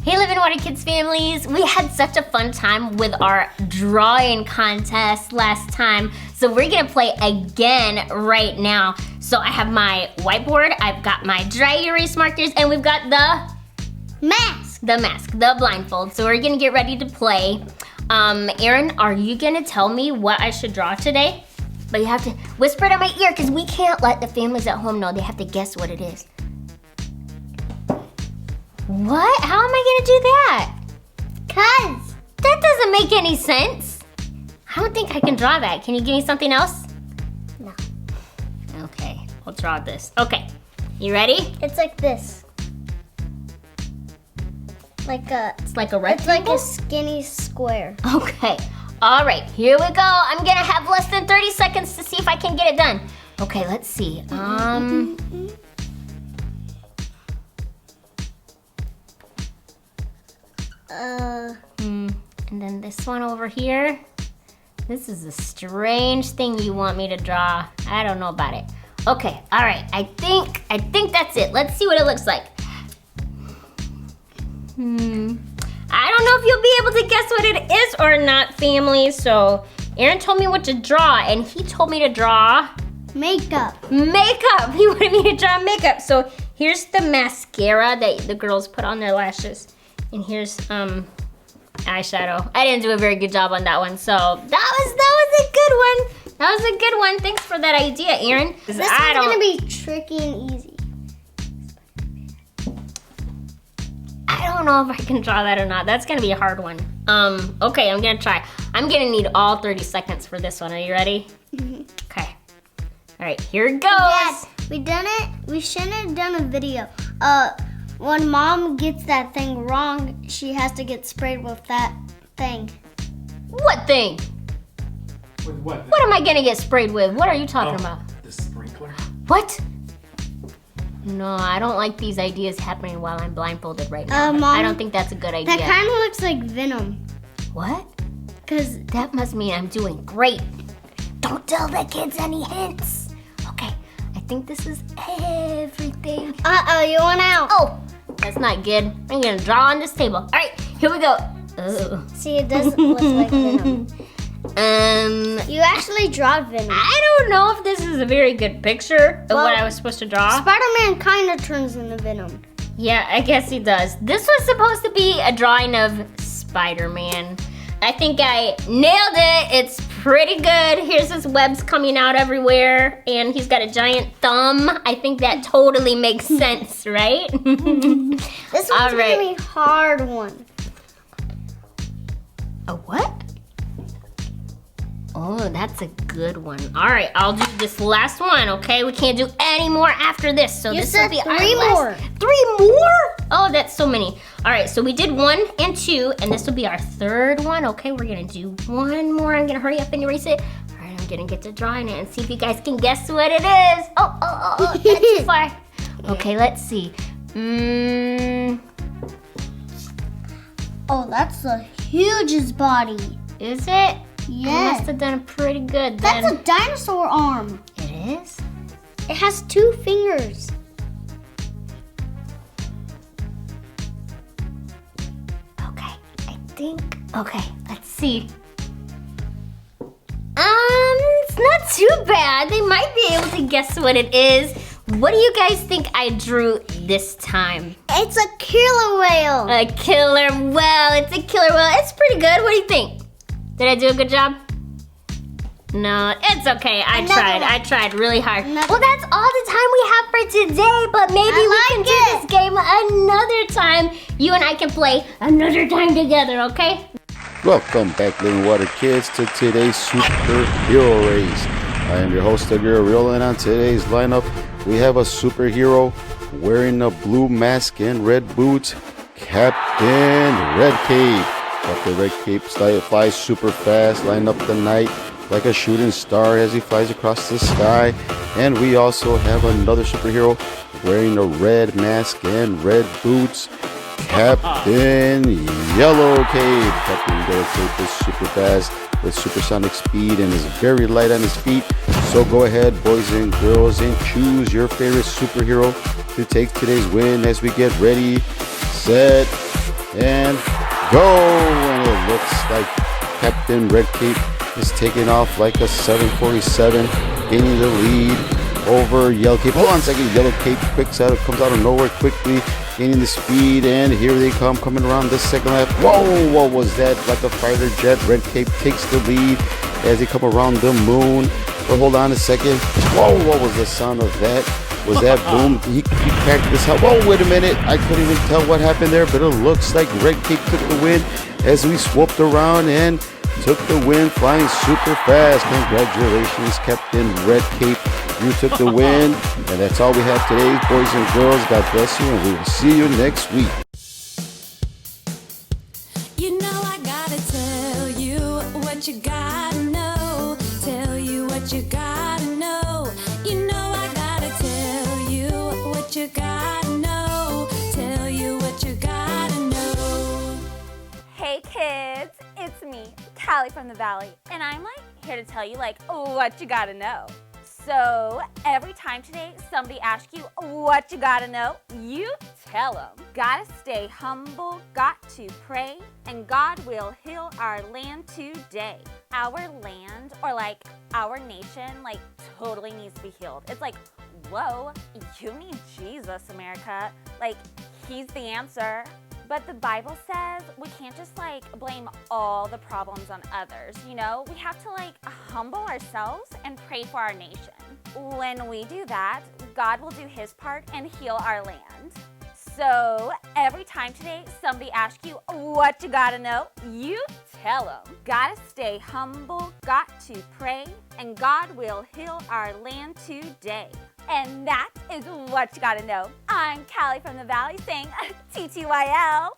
Hey Living Water Kids families, we had such a fun time with our drawing contest last time, so we're gonna play again right now. So I have my whiteboard, I've got my dry erase markers, and we've got the mask, the blindfold. So we're gonna get ready to play. Aaron, are you gonna tell me what I should draw today? But you have to whisper it in my ear because we can't let the families at home know. They have to guess what it is. What? How am I gonna do that? Cause that doesn't make any sense. I don't think I can draw that. Can you give me something else? No. Okay, I'll draw this. Okay, you ready? It's like this. It's like a rectangle? It's like a skinny square. Okay, all right, here we go. I'm gonna have less than 30 seconds to see if I can get it done. Okay, let's see. And then this one over here. This is a strange thing you want me to draw. I don't know about it. Okay, all right, I think that's it. Let's see what it looks like. I don't know if you'll be able to guess what it is or not, family. So Aaron told me what to draw, and he told me to draw Makeup. Makeup. He wanted me to draw makeup. So here's the mascara that the girls put on their lashes. And here's eyeshadow. I didn't do a very good job on that one, so that was a good one. That was a good one. Thanks for that idea, Aaron. This one's gonna be tricky and easy. I don't know if I can draw that or not. That's gonna be a hard one. Okay, I'm gonna try. I'm gonna need all 30 seconds for this one. Are you ready? Okay. All right, here it goes. Dad, we done it. We shouldn't have done a video. When mom gets that thing wrong, she has to get sprayed with that thing. What thing? With what? What am I gonna get sprayed with? What are you talking about? The sprinkler? What? No, I don't like these ideas happening while I'm blindfolded right now. Mom, I don't think that's a good idea. That kind of looks like Venom. What? Cause That must mean I'm doing great. Don't tell the kids any hints. Okay, I think this is everything. you went out. Oh, that's not good. I'm gonna draw on this table. All right, here we go. Oh. See, it doesn't look like Venom. You actually draw Venom. I don't know if this is a very good picture of what I was supposed to draw. Spider-Man kind of turns into Venom. Yeah, I guess he does. This was supposed to be a drawing of Spider-Man. I think I nailed it. It's pretty good. Here's his webs coming out everywhere, and he's got a giant thumb. I think that totally makes sense, right? This one's gonna be a hard one. A what? Oh, that's a good one. All right, I'll do this last one, okay? We can't do any more after this, so You this said will be three our more. last. 3 more? Oh, that's so many. All right, so we did 1 and 2, and this will be our 3rd one. Okay, we're gonna do 1 more. I'm gonna hurry up and erase it. All right, I'm gonna get to drawing it and see if you guys can guess what it is. Oh, that's too far. Okay, let's see. Oh, that's the hugest body. Is it? Yeah. I must have done pretty good then. That's a dinosaur arm. It is? It has 2 fingers. Okay, let's see. It's not too bad. They might be able to guess what it is. What do you guys think I drew this time? It's a killer whale. A killer whale. It's a killer whale. It's pretty good. What do you think? Did I do a good job? No, it's okay. I tried really hard. Well, that's all the time we have for today, but maybe we can do this game another time. You and I can play another time together, okay? Welcome back, Living Water Kids, to today's superhero race. I am your host, Gabriel, and on today's lineup, we have a superhero wearing a blue mask and red boots, Captain Red Cape. Captain Red Cape flies super fast, line up the night like a shooting star as he flies across the sky. And we also have another superhero wearing a red mask and red boots, Captain Yellow Cape. Captain Yellow Cape is super fast with supersonic speed and is very light on his feet. So go ahead, boys and girls, and choose your favorite superhero to take today's win as we get ready, set, and go. And it looks like Captain Red Cape is taking off like a 747, gaining the lead over Yellow Cape. Hold on a second. Yellow Cape comes out of nowhere quickly, gaining the speed, and here they come, coming around the second lap. Whoa, what was that? Like a fighter jet. Red Cape takes the lead as they come around the moon. But hold on a second. Whoa, what was the sound of that? Was that boom? He cracked this out. Whoa, wait a minute. I couldn't even tell what happened there, but it looks like Red Cape took the win as we swooped around and took the win, flying super fast. Congratulations, Captain Red Cape. You took the win. And that's all we have today, boys and girls. God bless you, and we will see you next week. You know I gotta tell you what you gotta know. Tell you what you gotta know. You know I gotta tell you what you gotta know. Tell you what you gotta know. Hey kids, it's me, Callie from the Valley, and I'm here to tell you what you gotta know. So every time today somebody asks you what you gotta know, you tell them. Gotta stay humble, got to pray, and God will heal our land today. Our land, or our nation, totally needs to be healed. It's whoa, you need Jesus, America. He's the answer. But the Bible says we can't just blame all the problems on others, you know? We have to humble ourselves and pray for our nation. When we do that, God will do his part and heal our land. So every time today somebody asks you what you gotta know, you tell them. Gotta stay humble, got to pray, and God will heal our land today. And that is what you gotta know. I'm Callie from the Valley saying TTYL.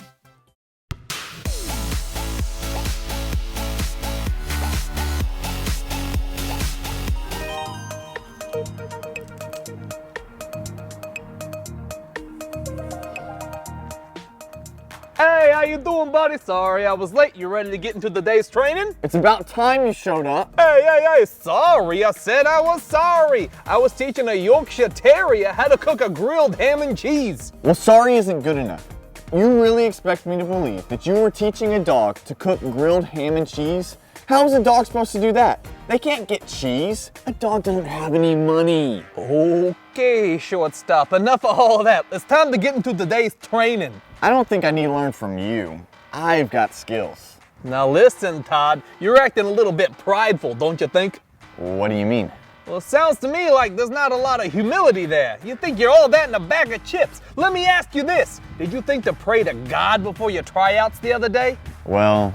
Hey, how you doing, buddy? Sorry I was late. You ready to get into the day's training? It's about time you showed up. Hey, sorry. I said I was sorry. I was teaching a Yorkshire Terrier how to cook a grilled ham and cheese. Well, sorry isn't good enough. You really expect me to believe that you were teaching a dog to cook grilled ham and cheese? How is a dog supposed to do that? They can't get cheese. A dog doesn't have any money. Okay, shortstop. Enough of all of that. It's time to get into the day's training. I don't think I need to learn from you. I've got skills. Now listen, Todd. You're acting a little bit prideful, don't you think? What do you mean? Well, it sounds to me like there's not a lot of humility there. You think you're all that in a bag of chips. Let me ask you this. Did you think to pray to God before your tryouts the other day? Well,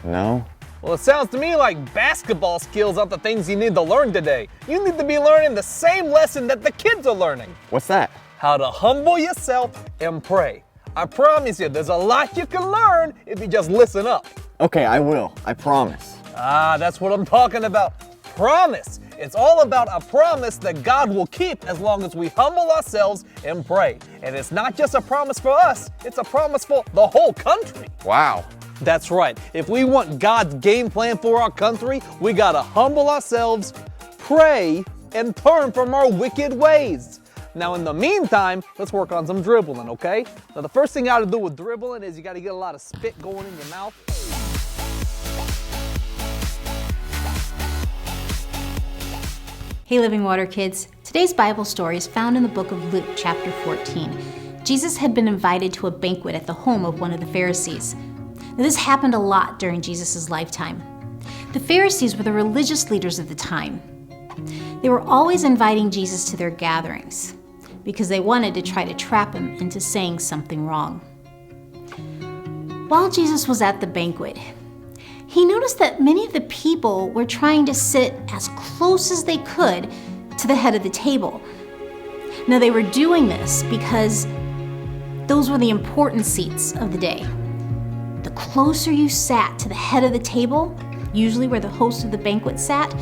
no. Well, it sounds to me like basketball skills aren't the things you need to learn today. You need to be learning the same lesson that the kids are learning. What's that? How to humble yourself and pray. I promise you, there's a lot you can learn if you just listen up. Okay, I will. I promise. Ah, that's what I'm talking about. Promise. It's all about a promise that God will keep as long as we humble ourselves and pray. And it's not just a promise for us, it's a promise for the whole country. Wow. That's right. If we want God's game plan for our country, we gotta humble ourselves, pray, and turn from our wicked ways. Now in the meantime, let's work on some dribbling, okay? Now the first thing you gotta do with dribbling is you gotta get a lot of spit going in your mouth. Hey Living Water kids, today's Bible story is found in the book of Luke chapter 14. Jesus had been invited to a banquet at the home of one of the Pharisees. Now, this happened a lot during Jesus' lifetime. The Pharisees were the religious leaders of the time. They were always inviting Jesus to their gatherings because they wanted to try to trap him into saying something wrong. While Jesus was at the banquet, he noticed that many of the people were trying to sit as close as they could to the head of the table. Now, they were doing this because those were the important seats of the day. The closer you sat to the head of the table, usually where the host of the banquet sat,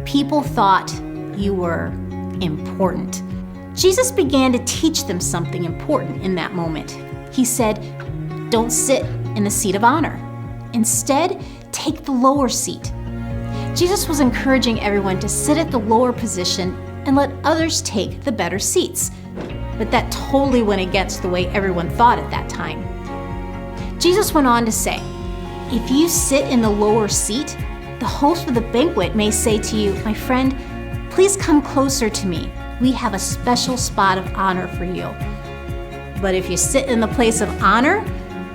people thought you were important. Jesus began to teach them something important in that moment. He said, "Don't sit in the seat of honor. Instead, take the lower seat." Jesus was encouraging everyone to sit at the lower position and let others take the better seats. But that totally went against the way everyone thought at that time. Jesus went on to say, if you sit in the lower seat, the host of the banquet may say to you, my friend, please come closer to me. We have a special spot of honor for you. But if you sit in the place of honor,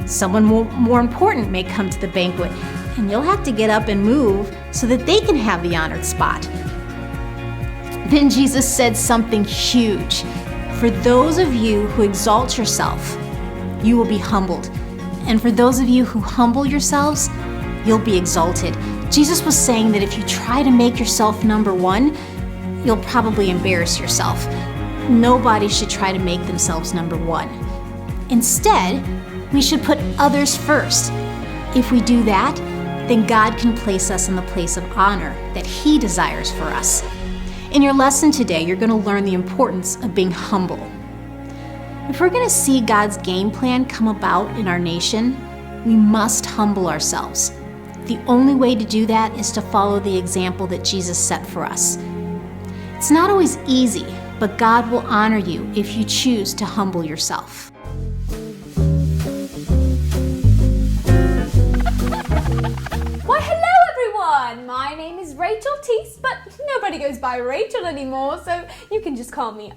someone more important may come to the banquet, and you'll have to get up and move so that they can have the honored spot. Then Jesus said something huge. For those of you who exalt yourself, you will be humbled. And for those of you who humble yourselves, you'll be exalted. Jesus was saying that if you try to make yourself number one, you'll probably embarrass yourself. Nobody should try to make themselves number one. Instead, we should put others first. If we do that, then God can place us in the place of honor that He desires for us. In your lesson today, you're going to learn the importance of being humble. If we're going to see God's game plan come about in our nation, we must humble ourselves. The only way to do that is to follow the example that Jesus set for us. It's not always easy, but God will honor you if you choose to humble yourself. Why, hello everyone! My name is Rachel Teese, but nobody goes by Rachel anymore, so you can just call me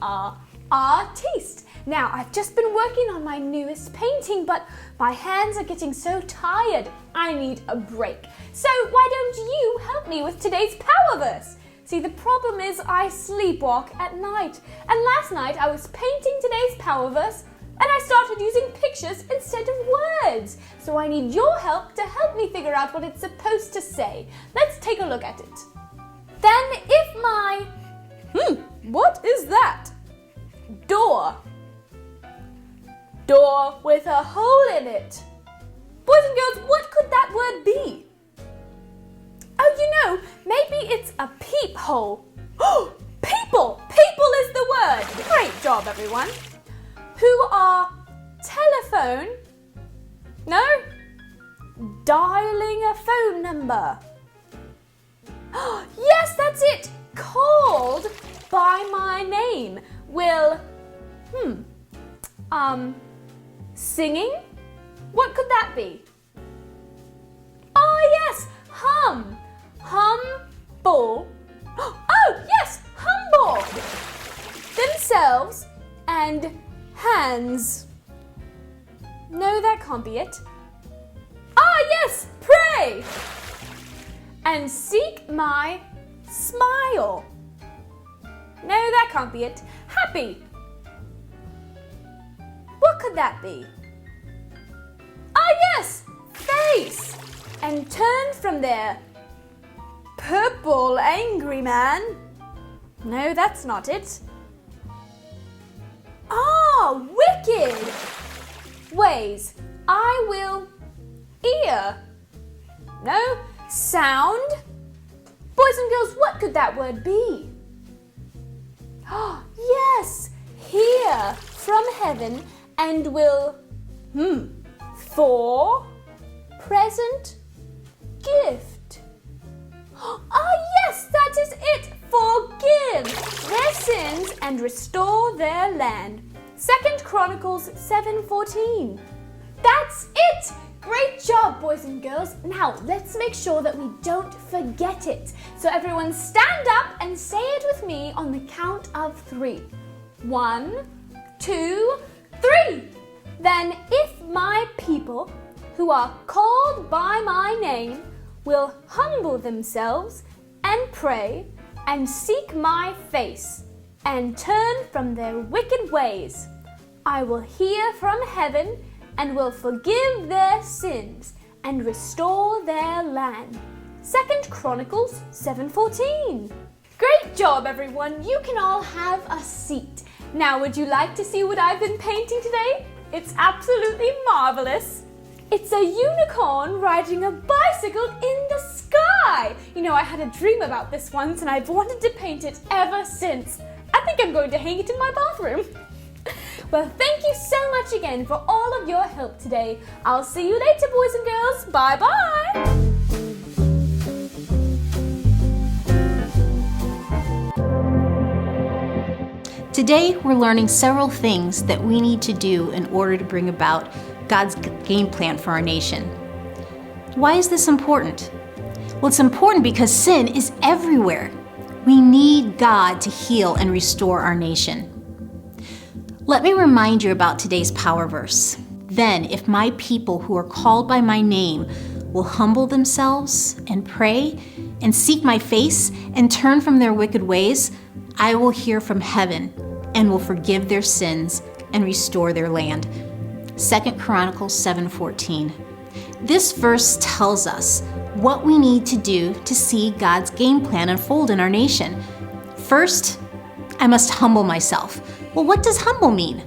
Teese. Now, I've just been working on my newest painting, but my hands are getting so tired, I need a break. So why don't you help me with today's power verse? See, the problem is I sleepwalk at night, and last night I was painting today's power verse, and I started using pictures instead of words. So I need your help to help me figure out what it's supposed to say. Let's take a look at it. Then if my, what is that? Door with a hole in it. Boys and girls, what could that word be? Oh, you know, maybe it's a peephole. Oh, people! People is the word. Great job, everyone. Who are telephone? No? Dialing a phone number. Yes, that's it. Called by my name. Will, singing? What could that be? Oh, yes, hum. Humble. Oh, yes, humble. Themselves and hands. No, that can't be it. Ah, yes, pray. And seek my smile. No, that can't be it. Happy. What could that be? Ah, yes, face. And turn from there. Purple angry man. No, that's not it. Ah, wicked. Ways. I will ear. No, sound. Boys and girls, what could that word be? Oh, yes, hear from heaven and will, for, present, gift. Ah, yes, that is it, forgive their sins and restore their land. 2 Chronicles 7:14. That's it! Great job, boys and girls. Now, let's make sure that we don't forget it. So everyone stand up and say it with me on the count of 3. 1, 2, 3. Then if my people who are called by my name will humble themselves and pray and seek my face and turn from their wicked ways, I will hear from heaven and will forgive their sins and restore their land. 2 Chronicles 7:14. Great job, everyone. You can all have a seat. Now, would you like to see what I've been painting today? It's absolutely marvelous. It's a unicorn riding a bicycle in the sky. You know, I had a dream about this once and I've wanted to paint it ever since. I think I'm going to hang it in my bathroom. Well, thank you so much again for all of your help today. I'll see you later, boys and girls. Bye-bye. Today, we're learning several things that we need to do in order to bring about God's game plan for our nation. Why is this important? Well, it's important because sin is everywhere. We need God to heal and restore our nation. Let me remind you about today's power verse. Then, if my people who are called by my name will humble themselves and pray and seek my face and turn from their wicked ways, I will hear from heaven and will forgive their sins and restore their land. 2 Chronicles 7:14. This verse tells us what we need to do to see God's game plan unfold in our nation. First, I must humble myself. Well, what does humble mean?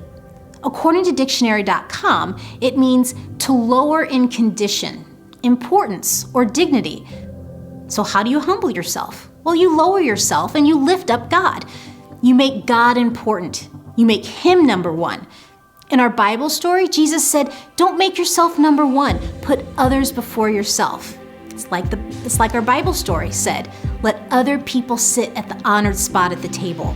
According to dictionary.com, it means to lower in condition, importance, or dignity. So how do you humble yourself? Well, you lower yourself and you lift up God. You make God important. You make Him number one. In our Bible story, Jesus said, don't make yourself number one. Put others before yourself. It's like our Bible story said, let other people sit at the honored spot at the table.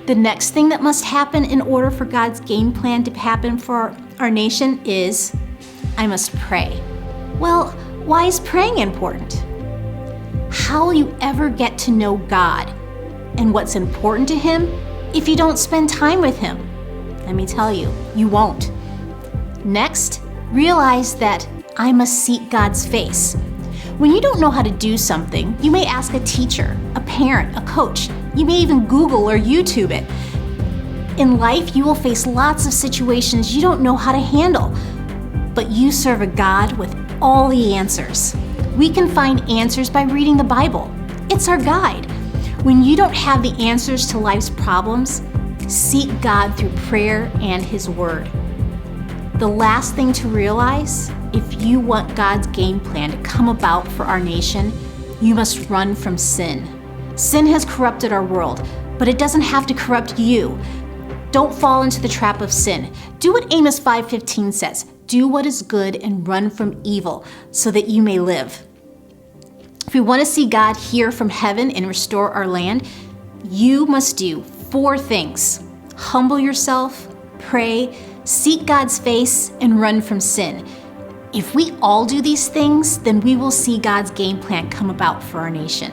The next thing that must happen in order for God's game plan to happen for our nation is I must pray. Well, why is praying important? How will you ever get to know God and what's important to Him if you don't spend time with Him? Let me tell you, you won't. Next, realize that I must seek God's face. When you don't know how to do something, you may ask a teacher, a parent, a coach. You may even Google or YouTube it. In life, you will face lots of situations you don't know how to handle, but you serve a God with all the answers. We can find answers by reading the Bible. It's our guide. When you don't have the answers to life's problems, seek God through prayer and His Word. The last thing to realize, if you want God's game plan to come about for our nation, you must run from sin. Sin has corrupted our world, but it doesn't have to corrupt you. Don't fall into the trap of sin. Do what Amos 5:15 says. Do what is good and run from evil so that you may live. If we want to see God hear from heaven and restore our land, you must do 4 things. Humble yourself, pray, seek God's face, and run from sin. If we all do these things, then we will see God's game plan come about for our nation.